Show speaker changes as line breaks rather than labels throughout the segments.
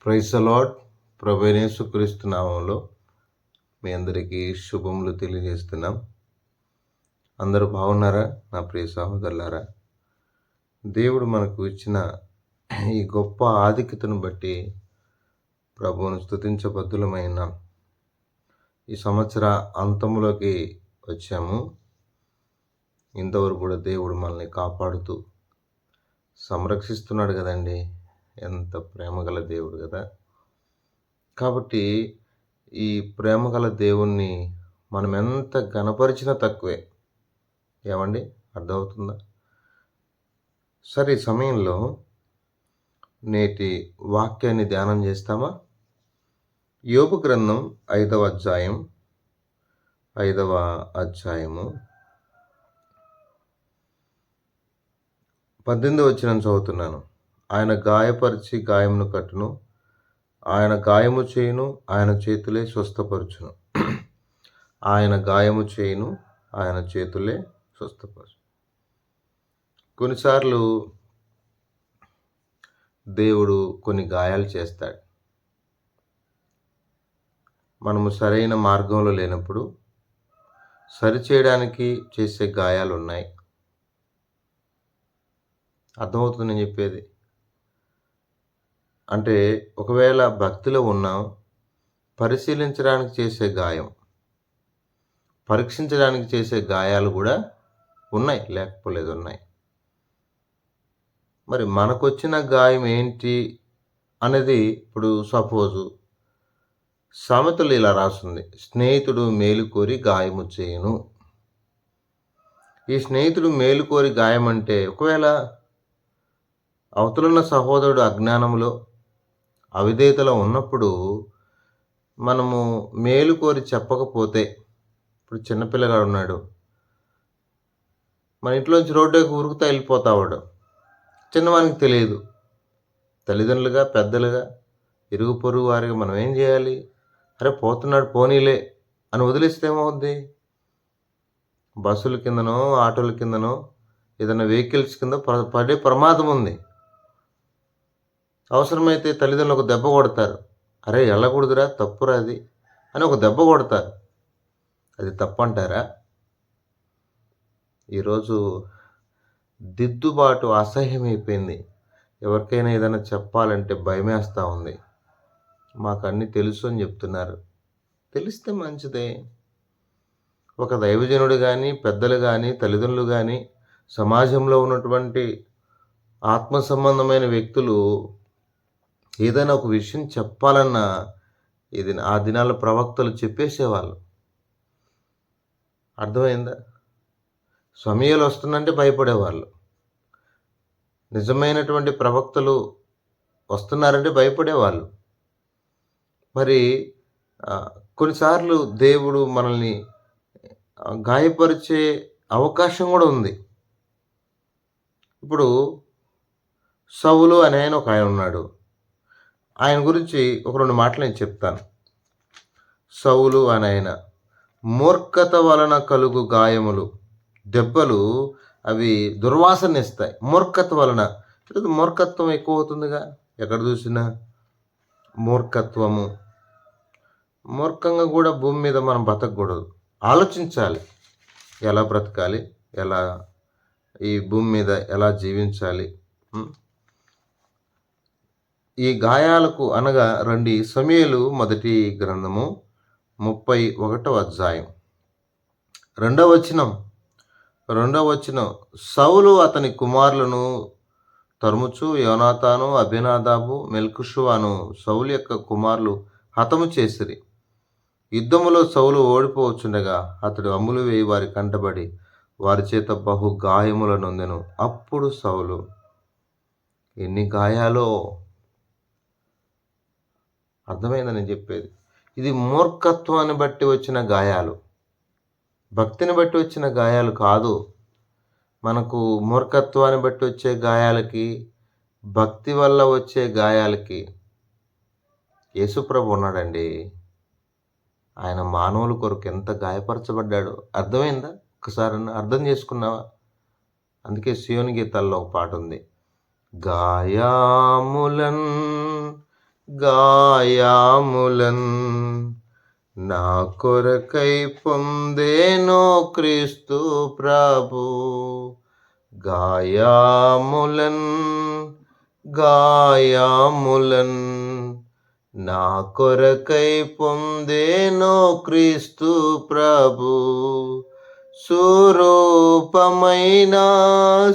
Praise the lord. ప్రభువైన యేసుక్రీస్తు నామములో మీ అందరికీ శుభములు తెలియజేస్తున్నాం. అందరూ బాగున్నారా? నా ప్రియ సహోదరులారా, దేవుడు మనకు ఇచ్చిన ఈ గొప్ప ఆధిక్యతను బట్టి ప్రభువును స్తుతించబద్దులమైన ఈ సంవత్సర అంతములోకి వచ్చాము. ఇంతవరకు కూడా దేవుడు మనల్ని కాపాడుతూ సంరక్షిస్తున్నాడు కదండి. ఎంత ప్రేమగల దేవుడు కదా. కాబట్టి ఈ ప్రేమగల దేవుణ్ణి మనం ఎంత ఘనపరిచినా తక్కువే. ఏమండి, అర్థమవుతుందా? సరే, ఈ సమయంలో నేటి వాక్యాన్ని ధ్యానం చేస్తామా? యోబు గ్రంథం 5వ అధ్యాయము 18వ వచనం చదువుతున్నాను. ఆయన గాయపరిచి గాయమును కట్టును, ఆయన గాయము చేయును, ఆయన చేతులే స్వస్థపరచును. ఆయన గాయము చేయును, ఆయన చేతులే స్వస్థపరచు. కొన్నిసార్లు దేవుడు కొన్ని గాయాలు చేస్తాడు. మనము సరైన మార్గంలో లేనప్పుడు సరిచేయడానికి చేసే గాయాలు ఉన్నాయి. అర్థమవుతుంది నేను చెప్పేది. అంటే ఒకవేళ భక్తిలో ఉన్నాం, పరిశీలించడానికి చేసే గాయం, పరీక్షించడానికి చేసే గాయాలు కూడా ఉన్నాయి, లేకపోలేదు, ఉన్నాయి. మరి మనకొచ్చిన గాయం ఏంటి అనేది ఇప్పుడు సపోజు సామెతలు ఇలా రాస్తుంది: స్నేహితుడు మేలు కోరి గాయము చేయును. ఈ స్నేహితుడు మేలు కోరి గాయం అంటే ఒకవేళ అవతలున్న సహోదరుడు అజ్ఞానంలో అవిధేయతలో ఉన్నప్పుడు మనము మేలు కోరి చెప్పకపోతే, ఇప్పుడు చిన్నపిల్లగాడు ఉన్నాడు, మన ఇంట్లోంచి రోడ్డుకి ఉరుకుతా వెళ్ళిపోతావాడు, చిన్నవానికి తెలియదు. తల్లిదండ్రులుగా, పెద్దలుగా, ఇరుగు పొరుగు వారిగా మనం ఏం చేయాలి? అరే పోతున్నాడు పోనీలే అని వదిలేస్తే ఏమవుద్ది? బస్సుల కిందనో ఆటోల కిందనో ఏదైనా వెహికల్స్ కింద పడే ప్రమాదం ఉంది. అవసరమైతే తల్లిదండ్రులు ఒక దెబ్బ కొడతారు. అరే వెళ్ళకూడదురా, తప్పురా అది అని ఒక దెబ్బ కొడతారు. అది తప్పంటారా? ఈరోజు దిద్దుబాటు అసహ్యమైపోయింది. ఎవరికైనా ఏదైనా చెప్పాలంటే భయమేస్తూ ఉంది. మాకు అన్నీ తెలుసు అని చెప్తున్నారు. తెలిస్తే మంచిదే. ఒక దైవజనుడు కానీ, పెద్దలు కానీ, తల్లిదండ్రులు కానీ, సమాజంలో ఉన్నటువంటి ఆత్మ సంబంధమైన వ్యక్తులు ఏదైనా ఒక విషయం చెప్పాలన్నా ఇది ఆ దినాల ప్రవక్తలు చెప్పేసేవాళ్ళు. అర్థమైందా? సమయాలు వస్తుందంటే భయపడేవాళ్ళు. నిజమైనటువంటి ప్రవక్తలు వస్తున్నారంటే భయపడేవాళ్ళు. మరి కొన్నిసార్లు దేవుడు మనల్ని గాయపరిచే అవకాశం కూడా ఉంది. ఇప్పుడు సౌలు అనే ఆయన ఒక ఆయన ఉన్నాడు. ఆయన గురించి ఒక 2 మాటలు నేను చెప్తాను. సౌలు అనే ఆయన మూర్ఖత వలన కలుగు గాయములు, దెబ్బలు అవి దుర్వాసన ఇస్తాయి. మూర్ఖత వలన ఈరోజు మూర్ఖత్వం ఎక్కువ అవుతుందిగా. ఎక్కడ చూసినా మూర్ఖత్వము. మూర్ఖంగా కూడా భూమి మీద మనం బతకూడదు. ఆలోచించాలి, ఎలా బ్రతకాలి, ఎలా ఈ భూమి మీద ఎలా జీవించాలి. ఈ గాయాలకు అనగా రండి, సమూయేలు మొదటి గ్రంథము 31వ అధ్యాయం 2వ వచనం. సౌలు అతని కుమారులను తరుముచు యోనాతాను, అబీనాదాబు, మెల్కిషువాను సౌలు యొక్క కుమారులు హతము చేసిరి. యుద్ధములో సౌలు ఓడిపోవచ్చుండగా అతడు అమ్ములు వేయి వారి కంటబడి వారి చేత బహు గాయముల నొందెను. అప్పుడు సౌలు, ఎన్ని గాయాలో! అర్థమైందని చెప్పేది. ఇది మూర్ఖత్వాన్ని బట్టి వచ్చిన గాయాలు, భక్తిని బట్టి వచ్చిన గాయాలు కాదు. మనకు మూర్ఖత్వాన్ని బట్టి వచ్చే గాయాలకి, భక్తి వల్ల వచ్చే గాయాలకి యేసుప్రభు ఉన్నాడండి. ఆయన మానవుల కొరకు ఎంత గాయపరచబడ్డాడు. అర్థమైందా? ఒకసారి అర్థం చేసుకున్నావా? అందుకే సియోని గీతాల్లో ఒక పాట ఉంది: గాయాములన్ గాయములన్ నా కొరకై పొందేనో క్రీస్తు ప్రభు. గాయములన్ గాయములన్ నా కొరకై పొందేనో క్రీస్తు ప్రభు. స్వరూపమైన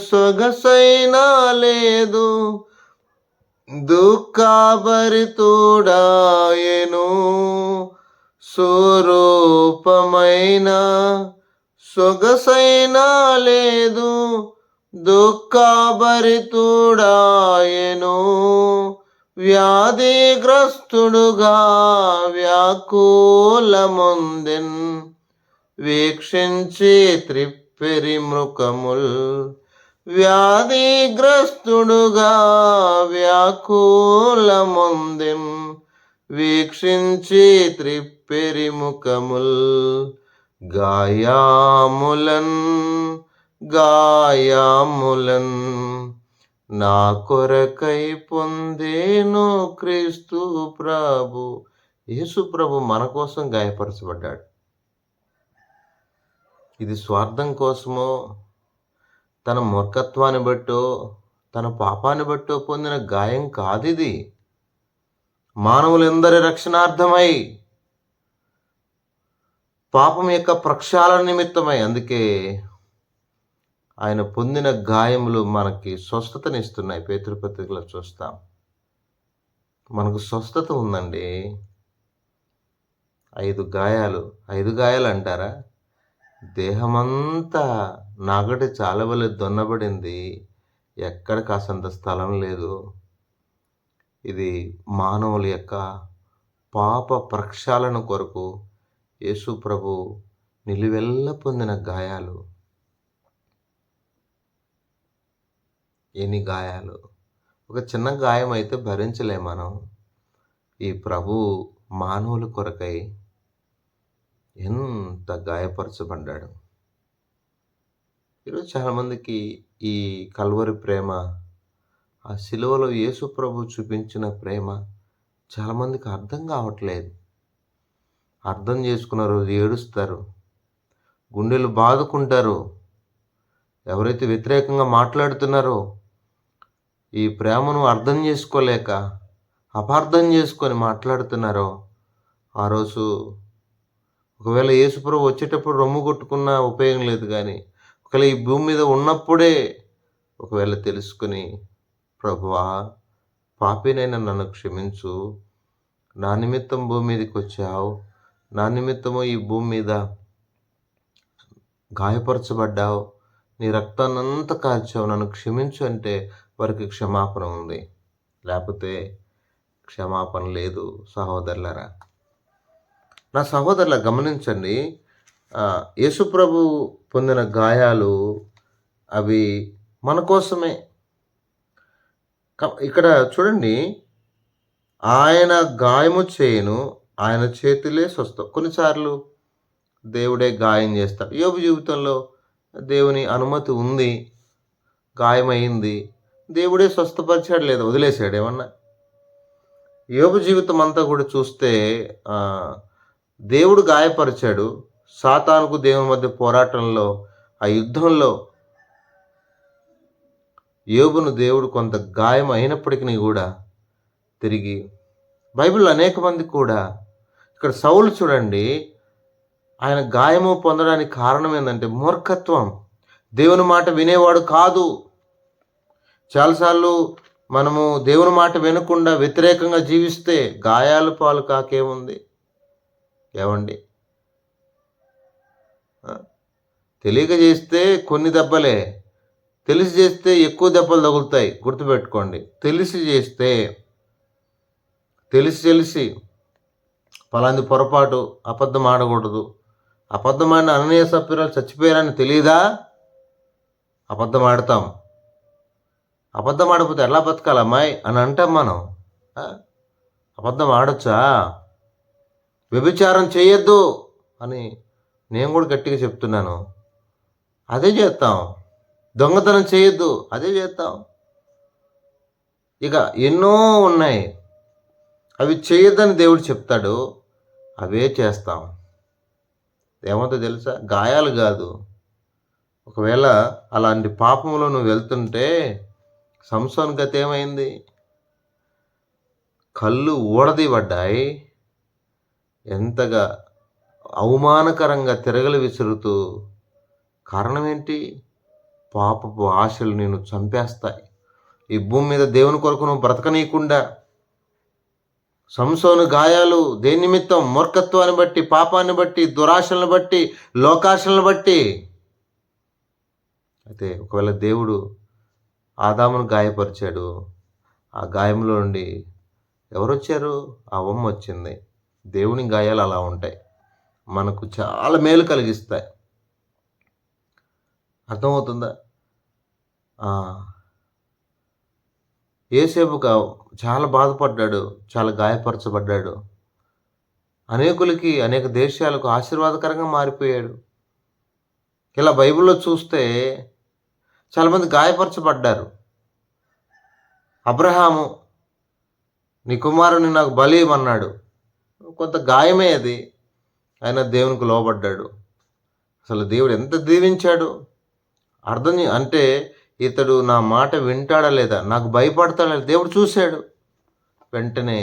సొగసైనా లేదు, దుఃఖభరితుడాయెను. స్వరూపమైన సొగసైనా లేదు, దుఃఖభరితుడాయెను. వ్యాధిగ్రస్తుడుగా వ్యాకులమొందెన్, వీక్షించి త్రిప్పెరి మృకముల్. వ్యాధిగ్రస్తుడుగా వ్యాకులమొందెం, వీక్షించి త్రిప్పెరి ముఖముల్. గాయములన్ గాయములన్ నా కొరకై పొందేను క్రీస్తు ప్రభు. యేసు ప్రభు మన కోసం గాయపరచబడ్డాడు. ఇది స్వార్థం కోసమో, తన మూర్ఖత్వాన్ని బట్టో, తన పాపాన్ని బట్టో పొందిన గాయం కాదిది. మానవులందరి రక్షణార్థమై, పాపం యొక్క ప్రక్షాళన నిమిత్తమై. అందుకే ఆయన పొందిన గాయములు మనకి స్వస్థతనిస్తున్నాయి. పేతురు పత్రికలో చూస్తాం. మనకు స్వస్థత ఉందండి. 5 గాయాలు. 5 గాయాలు అంటారా? దేహమంతా నాగటి చాలవలె దున్నబడింది, ఎక్కడ కాసంత స్థలం లేదు. ఇది మానవుల యొక్క పాప ప్రక్షాళన కొరకు యేసు ప్రభు నిలువెల్ల పొందిన గాయాలు. ఎన్ని గాయాలు! ఒక చిన్న గాయం అయితే భరించలే మనం. ఈ ప్రభు మానవుల కొరకై ఎంత గాయపరచబడ్డాడు. ఈరోజు చాలామందికి ఈ కల్వరి ప్రేమ, ఆ సిలువలో యేసు ప్రభు చూపించిన ప్రేమ చాలామందికి అర్థం కావట్లేదు. అర్థం చేసుకున్న రోజు ఏడుస్తారు, గుండెలు బాదుకుంటారు. ఎవరైతే వ్యతిరేకంగా మాట్లాడుతున్నారో, ఈ ప్రేమను అర్థం చేసుకోలేక అపార్థం చేసుకొని మాట్లాడుతున్నారో, ఆ రోజు ఒకవేళ యేసుప్రభు వచ్చేటప్పుడు రొమ్ము కొట్టుకున్న ఉపయోగం లేదు. కానీ ఒకవేళ ఈ భూమి మీద ఉన్నప్పుడే ఒకవేళ తెలుసుకుని, ప్రభువా పాపినైనా నన్ను క్షమించు, నా నిమిత్తం భూమి మీదకి వచ్చావు, నా నిమిత్తము ఈ భూమి మీద గాయపరచబడ్డావు, నీ రక్తాన్నంతా కార్చావు, నన్ను క్షమించు అంటే వారికి క్షమాపణ ఉంది. లేకపోతే క్షమాపణ లేదు. సహోదరులారా, నా సహోదరుల గమనించండి, యేసుప్రభు పొందిన గాయాలు అవి మన కోసమే. ఇక్కడ చూడండి, ఆయన గాయము చేయను, ఆయన చేతులే స్వస్థం. కొన్నిసార్లు దేవుడే గాయం చేస్తాడు. యోబు జీవితంలో దేవుని అనుమతి ఉంది, గాయమైంది, దేవుడే స్వస్థపరిచాడు, లేదా వదిలేశాడు ఏమన్నా? యోబు జీవితం అంతా కూడా చూస్తే దేవుడు గాయపరిచాడు. సాతానుకు దేవుని మధ్య పోరాటంలో, ఆ యుద్ధంలో యోబును దేవుడు కొంత గాయం అయినప్పటికీ కూడా తిరిగి, బైబిల్లో అనేక మంది కూడా, ఇక్కడ సౌలు చూడండి, ఆయన గాయము పొందడానికి కారణం ఏంటంటే మూర్ఖత్వం. దేవుని మాట వినేవాడు కాదు. చాలాసార్లు మనము దేవుని మాట వినకుండా వ్యతిరేకంగా జీవిస్తే గాయాల పాలు కాకేముంది ఏమండి? తెలియక చేస్తే కొన్ని దెబ్బలే, తెలిసి చేస్తే ఎక్కువ దెబ్బలు తగులుతాయి. గుర్తుపెట్టుకోండి. తెలిసి పలాంది పొరపాటు, అబద్ధం ఆడకూడదు. అబద్ధం ఆడిన అననీయ సభ్యురాలు చచ్చిపోయారని తెలియదా? అబద్ధం ఆడతాం. అబద్ధం ఆడకపోతే ఎలా బతకాలమ్మాయి అని అంటాం మనం. అబద్ధం ఆడొచ్చా? వ్యభిచారం చేయొద్దు అని నేను కూడా గట్టిగా చెప్తున్నాను, అదే చేస్తాం. దొంగతనం చేయొద్దు, అదే చేస్తాం. ఇక ఎన్నో ఉన్నాయి. అవి చేయొద్దని దేవుడు చెప్తాడు, అవే చేస్తాం. ఏమవుతుందో తెలుసా? గాయాలు కాదు. ఒకవేళ అలాంటి పాపంలో నువ్వు వెళ్తుంటే సంసోను గతి ఏమైంది? కళ్ళు ఊడదీయబడ్డాయి. ఎంతగా అవమానకరంగా తిరగలి విసురుతూ. కారణం ఏంటి? పాపపు ఆశలు నిన్ను చంపేస్తాయి. ఈ భూమి మీద దేవుని కొరకు నువ్వు బ్రతకనీయకుండా. సంసోను గాయాలు దేని నిమిత్తం? మూర్ఖత్వాన్ని బట్టి, పాపాన్ని బట్టి, దురాశలను బట్టి, లోకాశలను బట్టి. అయితే ఒకవేళ దేవుడు ఆదామును గాయపరిచాడు, ఆ గాయంలో నుండి ఎవరొచ్చారు? అవ్వమ్మ వచ్చింది. దేవుని గాయాలు అలా ఉంటాయి, మనకు చాలా మేలు కలిగిస్తాయి. అర్థమవుతుందా? యేసేపుగా చాలా బాధపడ్డాడు, చాలా గాయపరచబడ్డాడు. అనేకులకి, అనేక దేశాలకు ఆశీర్వాదకరంగా మారిపోయాడు. ఇలా బైబిల్లో చూస్తే చాలామంది గాయపరచబడ్డారు. అబ్రహాము, నీ కుమారుని నాకు బలి ఇవ్వమన్నాడు. కొంత గాయమే అది, ఆయన దేవునికి లోబడ్డాడు. అసలు దేవుడు ఎంత దీవించాడు అంటే ఇతడు నా మాట వింటాడా లేదా, నాకు భయపడతాడా లేదా, దేవుడు చూశాడు. వెంటనే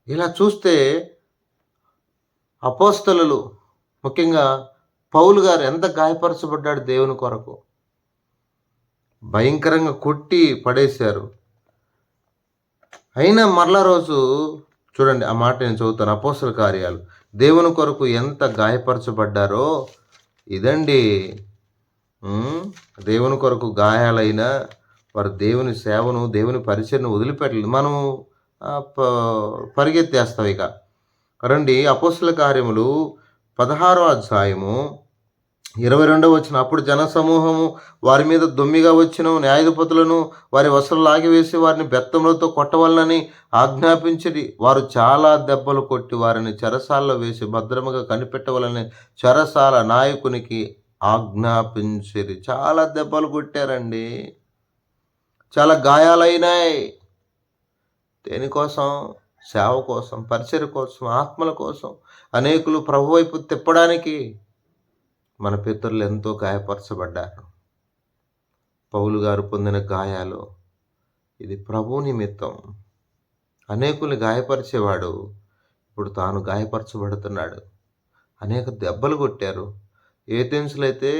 ఇలా చూస్తే అపోస్తలులు, ముఖ్యంగా పౌలు గారు ఎంత గాయపరచబడ్డాడు దేవుని కొరకు. భయంకరంగా కొట్టి పడేశారు. అయినా మరలా రోజు చూడండి, ఆ మాట నేను చదువుతాను. అపోస్తల కార్యాలు, దేవుని కొరకు ఎంత గాయపరచబడ్డారో ఇదండి. దేవుని కొరకు గాయాలైనా వారు దేవుని సేవను, దేవుని పరిచయను వదిలిపెట్టలేదు. మనము పరిగెత్తేస్తాం. ఇక రండి, అపోస్తల కార్యములు 16వ అధ్యాయము 22వ వచనం. అప్పుడు జనసమూహము వారి మీద దొమ్మిగా వచ్చిన న్యాయాధిపతులను వారి వస్త్రాలు లాగివేసి వారిని బెత్తములతో కొట్టవలనని ఆజ్ఞాపించిరి. వారు చాలా దెబ్బలు కొట్టి వారిని చెరసాలలో వేసి భద్రముగా కనిపెట్టవలని చెరసాల నాయకునికి ఆజ్ఞాపించిరి. చాలా దెబ్బలు కొట్టారండి, చాలా గాయాలైనాయి. దేనికోసం? సేవ కోసం, పరిచర్య కోసం, ఆత్మల కోసం, అనేకులు ప్రభు వైపు తిప్పడానికి. మన పితరులు ఎంతో గాయపరచబడ్డారు. పౌలు గారు పొందిన గాయాలు ఇది ప్రభు నిమిత్తం. అనేకుల్ని గాయపరిచేవాడు ఇప్పుడు తాను గాయపరచబడుతున్నాడు. అనేక దెబ్బలు కొట్టారు. ఏథెన్స్లో అయితే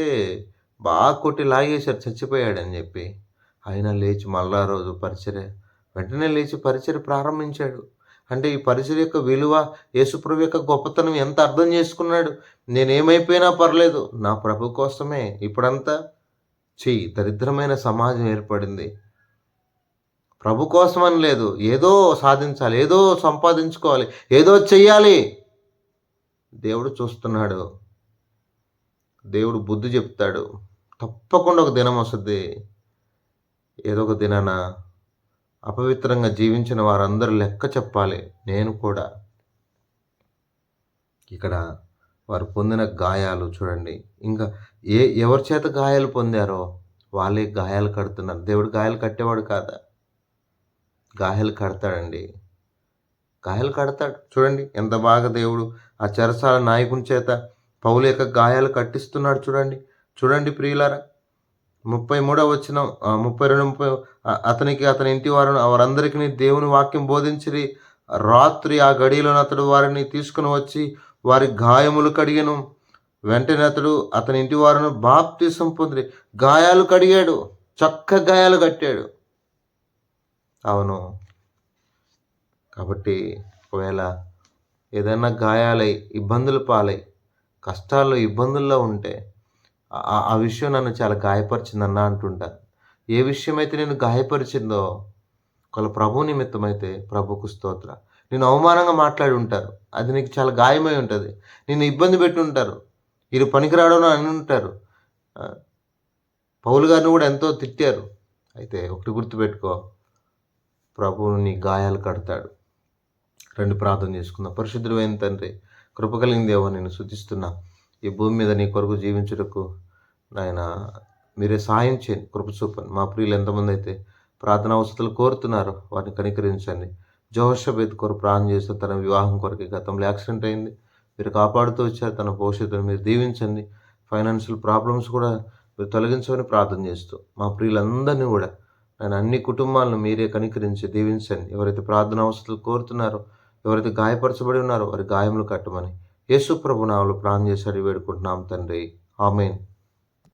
బాగా కొట్టి లాగేశారు, చచ్చిపోయాడని చెప్పి. అయినా లేచి మళ్ళా రోజు వెంటనే లేచి పరిచర్య ప్రారంభించాడు. అంటే ఈ పరిచర్య యొక్క విలువ, యేసుప్రభు యొక్క గొప్పతనం ఎంత అర్థం చేసుకున్నాడు. నేనేమైపోయినా పర్లేదు, నా ప్రభు కోసమే. ఇప్పుడంతా దరిద్రమైన సమాజం ఏర్పడింది. ప్రభు కోసమని లేదు, ఏదో సాధించాలి, ఏదో సంపాదించుకోవాలి, ఏదో చెయ్యాలి. దేవుడు చూస్తున్నాడు, దేవుడు బుద్ధి చెప్తాడు. తప్పకుండా ఒక దినం వస్తుంది, ఏదో ఒక దినాన అపవిత్రంగా జీవించిన వారందరూ లెక్క చెప్పాలి. నేను కూడా. ఇక్కడ వారు పొందిన గాయాలు చూడండి. ఇంకా ఎవరి చేత గాయాలు పొందారో వాళ్ళే గాయాలు కడుతున్నారు. దేవుడు గాయాలు కట్టేవాడు కాదా? గాయాలు కడతాడండి, గాయాలు కడతాడు. చూడండి ఎంత బాగా దేవుడు ఆ చెరసాల నాయకుని చేత పౌలు యొక్క గాయాలు కట్టిస్తున్నాడు. చూడండి ప్రియులారా, 33వ వచనం, 32, 30. అతనికి అతని ఇంటి వారందరికీ దేవుని వాక్యం బోధించిరి. రాత్రి ఆ గడియలో అతడు వారిని తీసుకుని వచ్చి వారి గాయములు కడిగెను. వెంటనే అతడు అతని ఇంటి వారిని బాప్తిసం పొందిరి. గాయాలు కడిగాడు, చక్క గాయాలు కట్టాడు. అవును. కాబట్టి ఒకవేళ ఏదైనా గాయాలై, ఇబ్బందులు పాలై, కష్టాల్లో, ఇబ్బందుల్లో ఉంటే ఆ విషయం నన్ను చాలా గాయపరిచిందన్నా అంటుంటాను. ఏ విషయం అయితే నేను గాయపరిచిందో, ఒకవేళ ప్రభు నిమిత్తం అయితే ప్రభుకు స్తోత్ర. నేను అవమానంగా మాట్లాడి ఉంటారు, అది నీకు చాలా గాయమై ఉంటుంది. నిన్ను ఇబ్బంది పెట్టి ఉంటారు, వీరు పనికిరాడని అని ఉంటారు. పౌలు గారిని కూడా ఎంతో తిట్టారు. అయితే ఒకటి గుర్తుపెట్టుకో, ప్రభువు నీ గాయాలు కడతాడు. రండి ప్రార్థన చేసుకుందాం. పరిశుద్ధుడైన తండ్రి, కృప కలిగిన దేవా, నేను స్తుతిస్తున్నా. ఈ భూమి మీద నీ కొరకు జీవించుటకు నాయన మీరే సాయం చేయండి, కృప చూపండి. మా ప్రియులు ఎంతమంది అయితే ప్రార్థన అవసరాలు కోరుతున్నారు, వారిని కనికరించండి. జోషబెత్ కొరకు ప్రార్థన చేస్తూ తన వివాహం కొరకు గతంలో యాక్సిడెంట్ అయింది, మీరు కాపాడుతూ వచ్చారు. తన భవిష్యత్తును మీరు దీవించండి. ఫైనాన్షియల్ ప్రాబ్లమ్స్ కూడా మీరు తొలగించమని ప్రార్థన చేస్తూ మా ప్రియులందరినీ కూడా నేను అన్ని కుటుంబాలను మీరే కనికరించి దీవించండి. ఎవరైతే ప్రార్థన అవసరాలు కోరుతున్నారో, ఎవరైతే గాయపరచబడి ఉన్నారో వారి గాయములు కట్టమని యేసు ప్రభు నామములో ప్రార్థన చేసి అడిగి వేడుకుంటున్నాం తండ్రి. ఆమేన్.